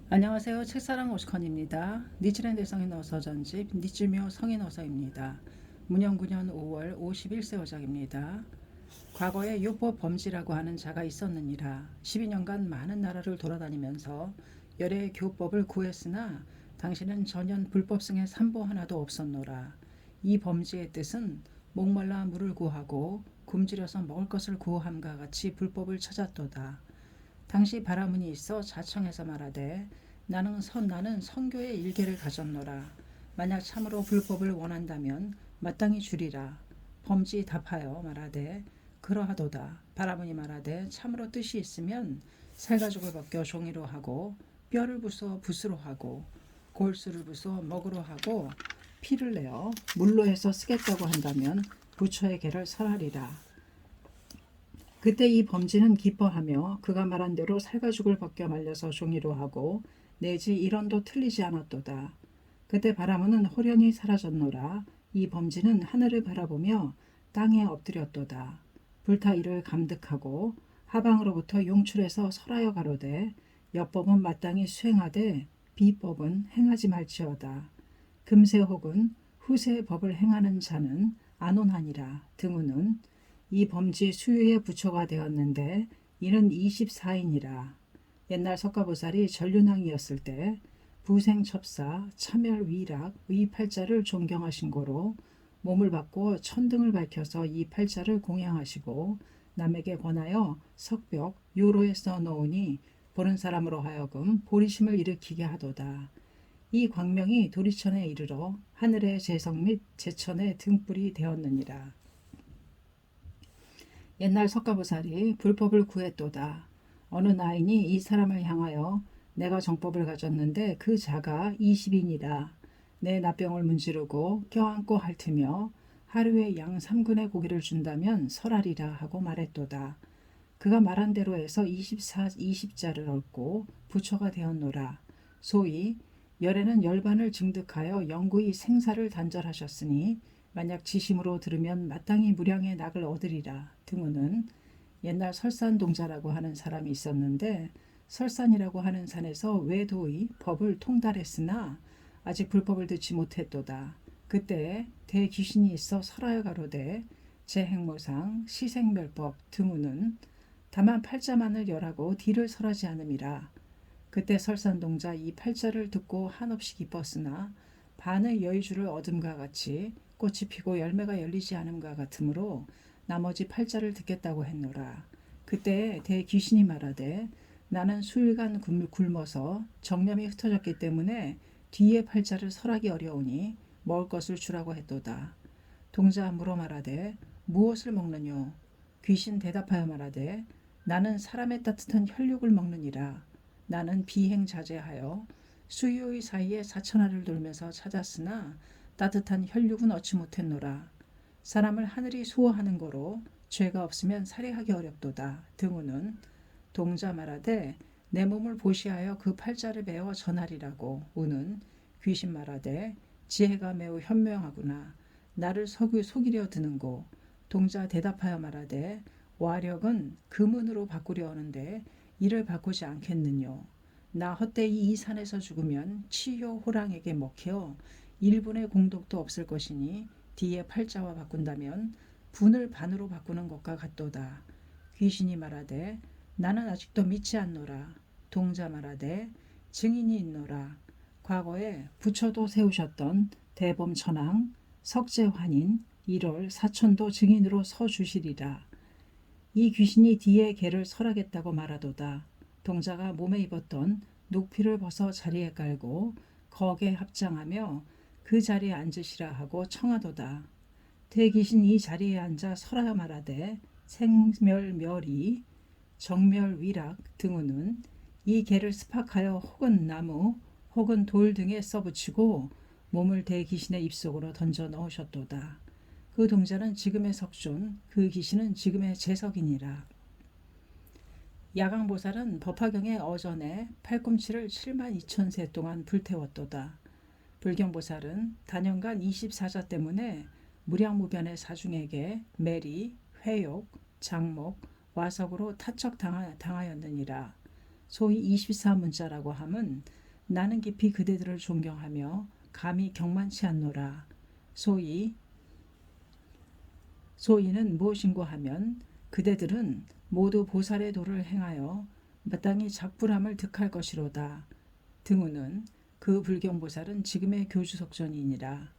안녕하세요. 책사랑 오스컨입니다. 니치랜드 성인 어서전집 니츠묘 성인 어서입니다. 문영 9년 5월 51세 어작입니다. 과거에 율법 범지라고 하는 자가 있었느니라. 12년간 많은 나라를 돌아다니면서 열의 교법을 구했으나 당신은 전혀 불법승의 산보 하나도 없었노라. 이 범지의 뜻은 목말라 물을 구하고 굶주려서 먹을 것을 구함과 같이 불법을 찾았도다. 당시 바라문이 있어 자청해서 말하되 나는 선교의 일개를 가졌노라. 만약 참으로 불법을 원한다면 마땅히 주리라. 범지 답하여 말하되 그러하도다. 바라문이 말하되 참으로 뜻이 있으면 살가죽을 벗겨 종이로 하고 뼈를 부숴 붓으로 하고 골수를 부숴 먹으로 하고 피를 내어 물로 해서 쓰겠다고 한다면 부처의 계를 설하리라. 그때 이 범지는 기뻐하며 그가 말한 대로 살가죽을 벗겨 말려서 종이로 하고 내지 일원도 틀리지 않았도다. 그때 바라문은 호련히 사라졌노라. 이 범지는 하늘을 바라보며 땅에 엎드렸도다. 불타 이를 감득하고 하방으로부터 용출해서 설하여 가로되 역법은 마땅히 수행하되 비법은 행하지 말지어다. 금세 혹은 후세 법을 행하는 자는 안온하니라. 등우는 이 범지 수유의 부처가 되었는데 이는 24인이라. 옛날 석가보살이 전륜왕이었을 때 부생첩사, 차멸위락, 의 팔자를 존경하신 고로 몸을 받고 천등을 밝혀서 이 팔자를 공양하시고 남에게 권하여 석벽, 요로에 써놓으니 보는 사람으로 하여금 보리심을 일으키게 하도다. 이 광명이 도리천에 이르러 하늘의 재성 및 제천의 등불이 되었느니라. 옛날 석가보살이 불법을 구했도다. 어느 나인이 이 사람을 향하여 내가 정법을 가졌는데 그 자가 20인이라. 내 나병을 문지르고 껴안고 핥으며 하루에 양 3근의 고기를 준다면 설하리라 하고 말했도다. 그가 말한 대로 해서 20자를 얻고 부처가 되었노라. 소위 열에는 열반을 증득하여 영구히 생사를 단절하셨으니 만약 지심으로 들으면 마땅히 무량의 낙을 얻으리라. 등호는 옛날 설산동자라고 하는 사람이 있었는데 설산이라고 하는 산에서 외도의 법을 통달했으나 아직 불법을 듣지 못했도다. 그때 대귀신이 있어 설하여 가로되 제행모상 시생멸법 등우는 다만 팔자만을 열하고 뒤를 설하지 않음이라. 그때 설산동자 이 팔자를 듣고 한없이 기뻤으나 반의 여의주를 얻음과 같이 꽃이 피고 열매가 열리지 않음과 같으므로 나머지 팔자를 듣겠다고 했노라. 그때 대귀신이 말하되 나는 수일간 굶어서 정념이 흩어졌기 때문에 뒤에 팔자를 설하기 어려우니 먹을 것을 주라고 했도다. 동자 물어 말하되 무엇을 먹느뇨? 귀신 대답하여 말하되 나는 사람의 따뜻한 혈육을 먹느니라. 나는 비행자제하여 수요의 사이에 사천하를 돌면서 찾았으나 따뜻한 혈육은 얻지 못했노라. 사람을 하늘이 수호하는 거로 죄가 없으면 살해하기 어렵도다. 등우는 동자 말하되 내 몸을 보시하여 그 팔자를 베어 전하리라고. 우는 귀신 말하되 지혜가 매우 현명하구나. 나를 속이려 드는고. 동자 대답하여 말하되 와력은 금은으로 바꾸려 하는데 이를 바꾸지 않겠느뇨. 나 헛되이 이 산에서 죽으면 치효 호랑에게 먹혀 1분의 공덕도 없을 것이니 뒤에 팔자와 바꾼다면 분을 반으로 바꾸는 것과 같도다. 귀신이 말하되 나는 아직도 믿지 않노라. 동자 말하되 증인이 있노라. 과거에 부처도 세우셨던 대범천왕 석재환인 1월 사천도 증인으로 서주시리라. 이 귀신이 뒤에 개를 설하겠다고 말하도다. 동자가 몸에 입었던 녹피를 벗어 자리에 깔고 거기에 합장하며 그 자리에 앉으시라 하고 청하도다. 대귀신이 이 자리에 앉아 설하여 말하되 생멸멸이 정멸위락 등우는 이 개를 습학하여 혹은 나무 혹은 돌 등에 써붙이고 몸을 대귀신의 입속으로 던져 넣으셨도다. 그 동자는 지금의 석존, 그 귀신은 지금의 재석이니라. 야강보살은 법화경의 어전에 팔꿈치를 7만 2천 세 동안 불태웠도다. 불경보살은 단연간 24자 때문에 무량무변의 사중에게 매리, 회욕, 장목, 와석으로 타척당하였느니라. 소위 24문자라고 함은 나는 깊이 그대들을 존경하며 감히 경만치 않노라. 소위는 무엇인고 하면 그대들은 모두 보살의 도를 행하여 마땅히 작불함을 득할 것이로다. 등우는 그 불경보살은 지금의 교주석전이니라.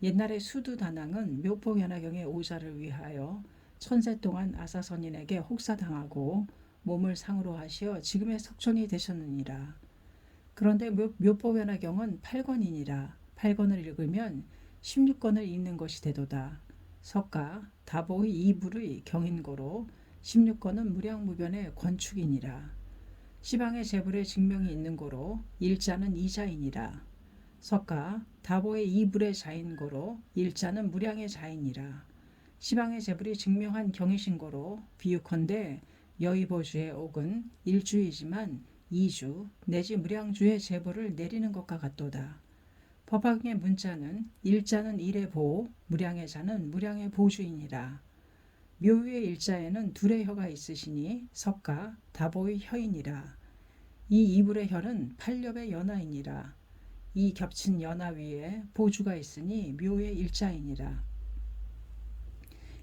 옛날에 수두다낭은 묘포연화경의 오자를 위하여 천세 동안 아사선인에게 혹사당하고 몸을 상으로 하시어 지금의 석전이 되셨느니라. 그런데 묘포연화경은 8권이니라. 8권을 읽으면 16권을 읽는 것이 되도다. 석가 다보의 이불의 경인고로 16권은 무량무변의 권축이니라. 시방의 재불에 증명이 있는 고로 일자는 이자이니라. 석가 다보의 이불의 자인고로 일자는 무량의 자이니라. 시방의 재불이 증명한 경이신고로 비유컨대 여의보주의 옥은 일주이지만 이주 내지 무량주의 재벌을 내리는 것과 같도다. 법화경의 문자는 일자는 일의 보, 무량의 자는 무량의 보주이니라. 묘의 일자에는 둘의 혀가 있으시니 석가 다보의 혀이니라. 이 이불의 혀는 8렵의 연화이니라. 이 겹친 연화 위에 보주가 있으니 묘의 일자이니라.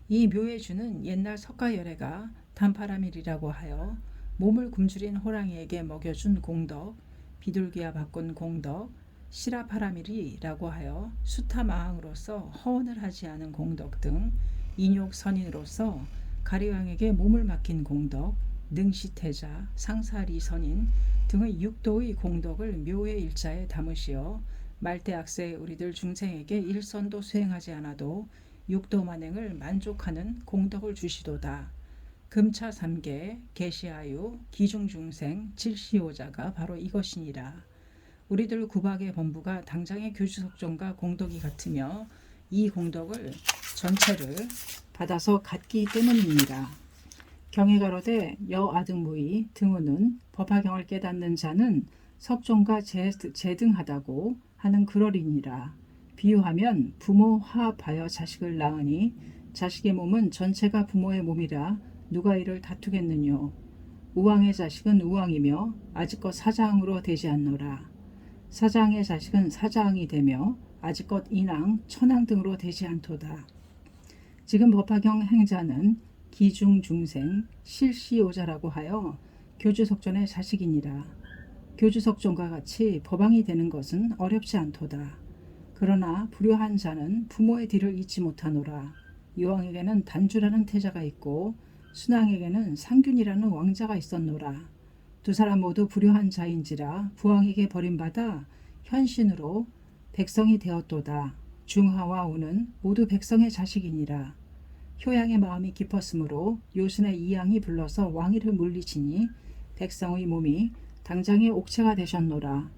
이 묘의 주는 옛날 석가열애가 단파라밀이라고 하여 몸을 굶주린 호랑이에게 먹여준 공덕, 비둘기와 바꾼 공덕, 시라파라밀이라고 하여 수타마항으로서 허언을 하지 않은 공덕 등 인욕선인으로서 가리왕에게 몸을 맡긴 공덕, 능시태자, 상사리선인 등의 육도의 공덕을 묘의 일자에 담으시어 말대악세의 우리들 중생에게 일선도 수행하지 않아도 육도만행을 만족하는 공덕을 주시도다. 금차 3계, 계시아유, 기중중생, 칠시오자가 바로 이것이니라. 우리들 구박의 범부가 당장의 교주석전과 공덕이 같으며 이 공덕을 전체를 받아서 갖기 때문이니라. 경에 가로되 여아등무의 등우는 법화경을 깨닫는 자는 석종과 제등하다고 하는 그러리니라. 비유하면 부모 화합하여 자식을 낳으니 자식의 몸은 전체가 부모의 몸이라 누가 이를 다투겠느뇨. 우왕의 자식은 우왕이며 아직껏 사장으로 되지 않노라. 사장의 자식은 사장이 되며 아직껏 인왕, 천왕 등으로 되지 않도다. 지금 법화경 행자는 기중중생, 실시오자라고 하여 교주석전의 자식이니라. 교주석전과 같이 법왕이 되는 것은 어렵지 않도다. 그러나 불효한 자는 부모의 뒤를 잇지 못하노라. 이왕에게는 단주라는 태자가 있고 순왕에게는 상균이라는 왕자가 있었노라. 두 사람 모두 불효한 자인지라 부왕에게 버림받아 현신으로 백성이 되었도다. 중하와 우는 모두 백성의 자식이니라. 효양의 마음이 깊었으므로 요순의 이양이 불러서 왕위를 물리치니 백성의 몸이 당장의 옥체가 되셨노라.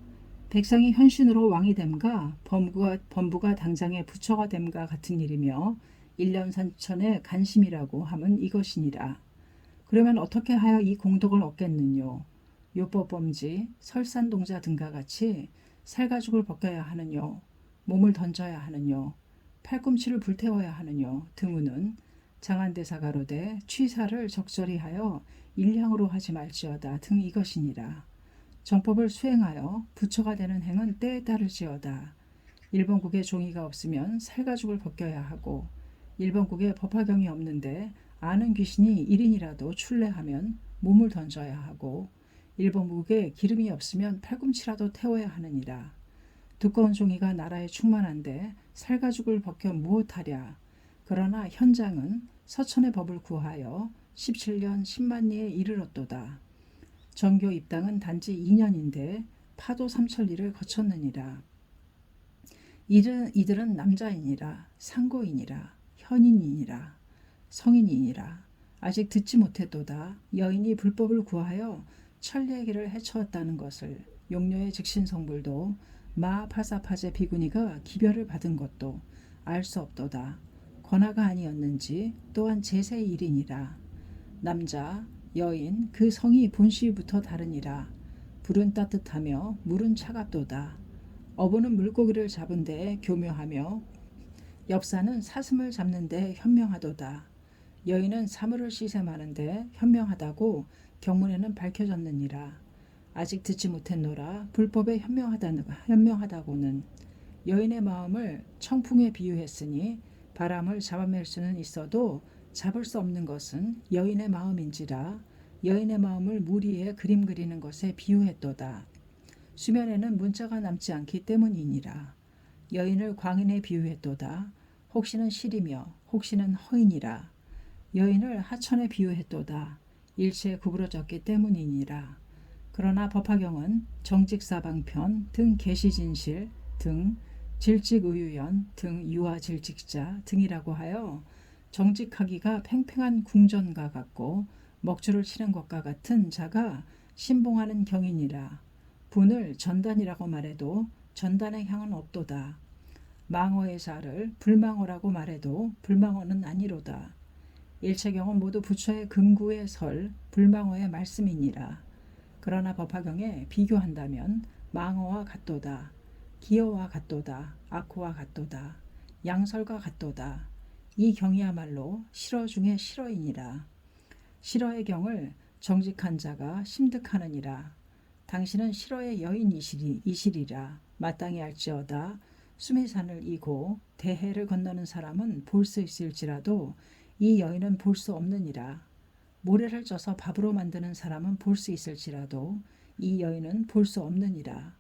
백성이 현신으로 왕이 됨과 범부가 당장의 부처가 됨과 같은 일이며 일념산천의 간심이라고 함은 이것이니라. 그러면 어떻게 하여 이 공덕을 얻겠느뇨? 요법범지, 설산동자 등과 같이 살가죽을 벗겨야 하느뇨? 몸을 던져야 하느뇨? 팔꿈치를 불태워야 하느뇨? 등우는 장안대사 가로되 취사를 적절히 하여 일량으로 하지 말지어다 등 이것이니라. 정법을 수행하여 부처가 되는 행은 때에 따를지어다. 일본국에 종이가 없으면 살가죽을 벗겨야 하고 일본국에 법화경이 없는데 아는 귀신이 1인이라도 출래하면 몸을 던져야 하고 일본국에 기름이 없으면 팔꿈치라도 태워야 하느니라. 두꺼운 종이가 나라에 충만한데 살가죽을 벗겨 무엇하랴. 그러나 현장은 서천의 법을 구하여 17년 10만리에 이르렀도다. 정교 입당은 단지 2년인데 파도 삼천리를 거쳤느니라. 이들은 남자이니라, 상고이니라, 현인이니라, 성인이니라. 아직 듣지 못했도다. 여인이 불법을 구하여 천례기를 해쳐왔다는 것을, 용녀의 즉신성불도 마파사파제 비구니가 기별을 받은 것도 알 수 없도다. 권하가 아니었는지 또한 제세의 일이니라. 남자, 여인 그 성이 본시부터 다르니라. 불은 따뜻하며 물은 차갑도다. 어부는 물고기를 잡은 데에 교묘하며 엽사는 사슴을 잡는 데 현명하도다. 여인은 사물을 시샘하는 데 현명하다고 경문에는 밝혀졌느니라. 아직 듣지 못했노라. 불법에 현명하다고는 여인의 마음을 청풍에 비유했으니 바람을 잡아맬 수는 있어도 잡을 수 없는 것은 여인의 마음인지라. 여인의 마음을 물 위에 그림 그리는 것에 비유했도다. 수면에는 문자가 남지 않기 때문이니라. 여인을 광인에 비유했도다. 혹시는 실이며 혹시는 허이니라. 여인을 하천에 비유했도다. 일체에 구부러졌기 때문이니라. 그러나 법화경은 정직사방편 등 계시진실 등 질직의유연 등 유아질직자 등이라고 하여 정직하기가 팽팽한 궁전과 같고 먹주를 치는 것과 같은 자가 신봉하는 경이니라. 분을 전단이라고 말해도 전단의 향은 없도다. 망어의 자를 불망어라고 말해도 불망어는 아니로다. 일체경은 모두 부처의 금구의 설 불망어의 말씀이니라. 그러나 법화경에 비교한다면 망어와 같도다. 기어와 같도다. 악호와 같도다. 양설과 같도다. 이 경이야말로 실어 중에 실어이니라. 실어의 경을 정직한 자가 심득하느니라. 당신은 실어의 여인이시리라. 마땅히 알지어다. 수미산을 이고 대해를 건너는 사람은 볼 수 있을지라도 이 여인은 볼 수 없느니라. 모래를 쪄서 밥으로 만드는 사람은 볼 수 있을지라도 이 여인은 볼 수 없느니라.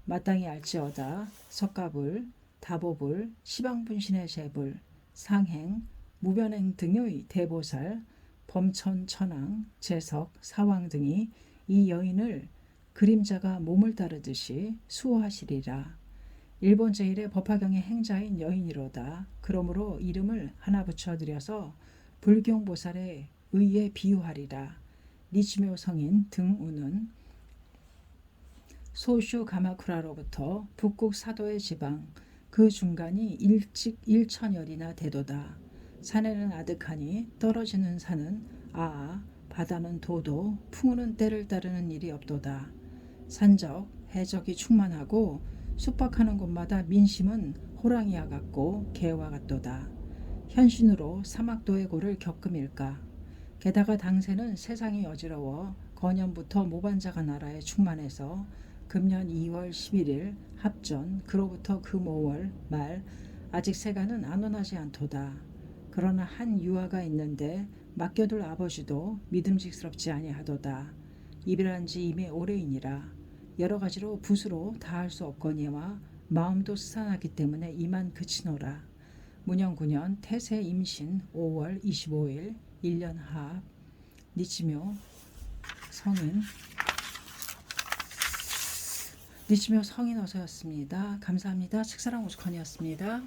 마땅히 알지어다. 석가불, 다보불, 시방분신의 제불, 상행, 무변행 등의 대보살, 범천, 천왕, 재석, 사왕 등이 이 여인을 그림자가 몸을 따르듯이 수호하시리라. 일본 제1의 법화경의 행자인 여인이로다. 그러므로 이름을 하나 붙여드려서 불경보살에 의해 비유하리라. 니치묘 성인 등우는 소슈 가마쿠라로부터 북극 사도의 지방 그 중간이 일천열이나 되도다. 산에는 아득하니 떨어지는 산은 바다는 도도 풍우는 때를 따르는 일이 없도다. 산적 해적이 충만하고 숙박하는 곳마다 민심은 호랑이와 같고 개와 같도다. 현신으로 사막도의 고를 겪음일까. 게다가 당세는 세상이 어지러워 건현부터 모반자가 나라에 충만해서 금년 2월 11일 합전 그로부터 금 5월 말 아직 세가는 안온하지 않도다. 그러나 한 유아가 있는데 맡겨둘 아버지도 믿음직스럽지 아니하도다. 이별한 지 이미 오래이니라. 여러 가지로 붓으로 다할 수 없거니와 마음도 스산하기 때문에 이만 그치노라. 문영 9년 태세 임신 5월 25일 1년 합 니치묘 성인 어서였습니다. 감사합니다. 책사랑 오죽헌이었습니다.